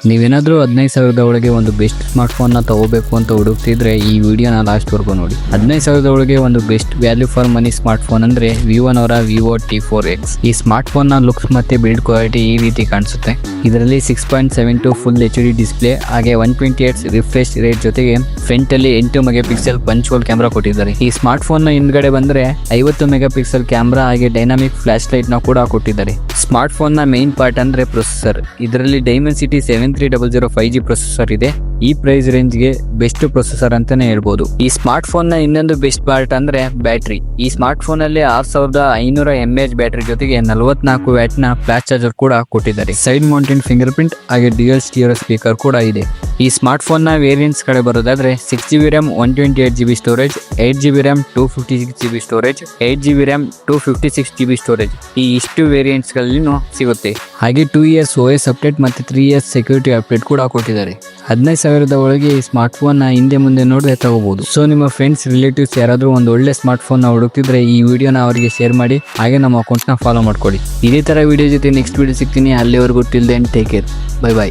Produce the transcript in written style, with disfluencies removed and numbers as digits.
ನೀವೇನಾದ್ರೂ 15,000 ಒಳಗೆ ಒಂದು ಬೆಸ್ಟ್ ಸ್ಮಾರ್ಟ್ ಫೋನ್ ನ ತಗೋಬೇಕು ಅಂತ ಹುಡುಕ್ತಿದ್ರೆ ಈ ವಿಡಿಯೋನ ಲಾಸ್ಟ್ ವರ್ಗೂ ನೋಡಿ. 15,000 ಒಳಗೆ ಒಂದು best value for money smart phone ಅಂದ್ರೆ ವಿವೋನವರ Vivo T4X. ಈ ಸ್ಮಾರ್ಟ್ ಫೋನ್ ನ ಲುಕ್ಸ್ ಮತ್ತೆ ಬಿಲ್ಡ್ ಕ್ವಾಲಿಟಿ ಈ ರೀತಿ ಕಾಣಿಸುತ್ತೆ. ಇದರಲ್ಲಿ 6.72 ಫುಲ್ HD ಡಿಸ್ಪ್ಲೇ ಹಾಗೆ 120Hz ರಿಫ್ರೆಶ್ ರೇಟ್ ಜೊತೆಗೆ ಫ್ರಂಟ್ ಅಲ್ಲಿ 8 megapixel punch hole camera ಕೊಟ್ಟಿದ್ದಾರೆ. ಈ ಸ್ಮಾರ್ಟ್ ಫೋನ್ ನ ಹಿಂದ್ಗಡೆ ಬಂದ್ರೆ 50 ಮೆಗಾ ಪಿಕ್ಸೆಲ್ ಕ್ಯಾಮೆರಾ ಹಾಗೆ ಡೈನಾಮಿಕ್ ಫ್ಲಾಶ್ ಲೈಟ್ ನ ಕೂಡ ಕೊಟ್ಟಿದ್ದಾರೆ. ಸ್ಮಾರ್ಟ್ ಫೋನ್ ನ ಮೇನ್ ಪಾರ್ಟ್ ಅಂದ್ರೆ ಪ್ರೊಸೆಸರ್. ಇದರಲ್ಲಿ ಡೈಮೆನ್ಸಿಟಿ 7300 5G ಪ್ರೊಸೆಸರ್ ಇದೆ. ಈ ಪ್ರೈಸ್ ರೇಂಜ್ ಗೆ ಬೆಸ್ಟ್ ಪ್ರೊಸೆಸರ್ ಅಂತಾನೆ ಹೇಳ್ಬೋದು. ಈ ಸ್ಮಾರ್ಟ್ ಫೋನ್ ನ ಇನ್ನೊಂದು ಬೆಸ್ಟ್ ಪಾರ್ಟ್ ಅಂದ್ರೆ ಬ್ಯಾಟರಿ. ಈ ಸ್ಮಾರ್ಟ್ ಫೋನ್ ಅಲ್ಲಿ 6500 mAh ಬ್ಯಾಟರಿ ಜೊತೆಗೆ 44 ವ್ಯಾಟ್ ನ ಫ್ಲಾಶ್ ಚಾರ್ಜರ್ ಕೂಡ ಕೊಟ್ಟಿದ್ದಾರೆ. ಸೈಡ್ ಮೌಂಟೆಡ್ ಫಿಂಗರ್ ಪ್ರಿಂಟ್ ಹಾಗೆ ಡ್ಯುಯಲ್ ಸ್ಟೀರಿಯೋ ಸ್ಪೀಕರ್ ಕೂಡ ಇದೆ. ಈ ಸ್ಮಾರ್ಟ್ ಫೋನ್ ನ ವೇರಿಯಂಟ್ಸ್ ಕಡೆ ಬರೋದಾದ್ರೆ 6GB RAM 128GB storage, 8GB RAM 256GB storage, 8GB RAM 256GB storage ಈ ಇಷ್ಟು ವೇರಿಯಂಟ್ಸ್ ಗಳಲ್ಲಿನೂ ಸಿಗುತ್ತೆ. ಹಾಗೆ 2 years OS ಅಪ್ಡೇಟ್ ಮತ್ತೆ 3 years ಸೆಕ್ಯೂರಿಟಿ ಅಪ್ಡೇಟ್ ಕೂಡ ಕೊಟ್ಟಿದ್ದಾರೆ. 15,000 ಒಳಗೆ ಈ ಸ್ಮಾರ್ಟ್ ಫೋನ್ ನ ಹಿಂದೆ ಮುಂದೆ ನೋಡಿದ್ರೆ ತಗೋಬಹುದು. ಸೊ ನಿಮ್ಮ ಫ್ರೆಂಡ್ಸ್ ರಿಲೇಟಿವ್ಸ್ ಯಾರಾದ್ರೂ ಒಂದು ಒಳ್ಳೆ ಸ್ಮಾರ್ಟ್ ಫೋನ್ ನ ಹುಡುಕ್ತಿದ್ರೆ ಈ ವಿಡಿಯೋನ ಅವರಿಗೆ ಶೇರ್ ಮಾಡಿ ಹಾಗೆ ನಮ್ಮ ಅಕೌಂಟ್ ನ ಫಾಲೋ ಮಾಡ್ಕೊಳ್ಳಿ. ಇದೇ ತರ ವಿಡಿಯೋ ಜೊತೆ ನೆಕ್ಸ್ಟ್ ವಿಡಿಯೋ ಸಿಗ್ತೀನಿ. ಅಲ್ಲಿವರೆಗೂ till then take care. Bye by.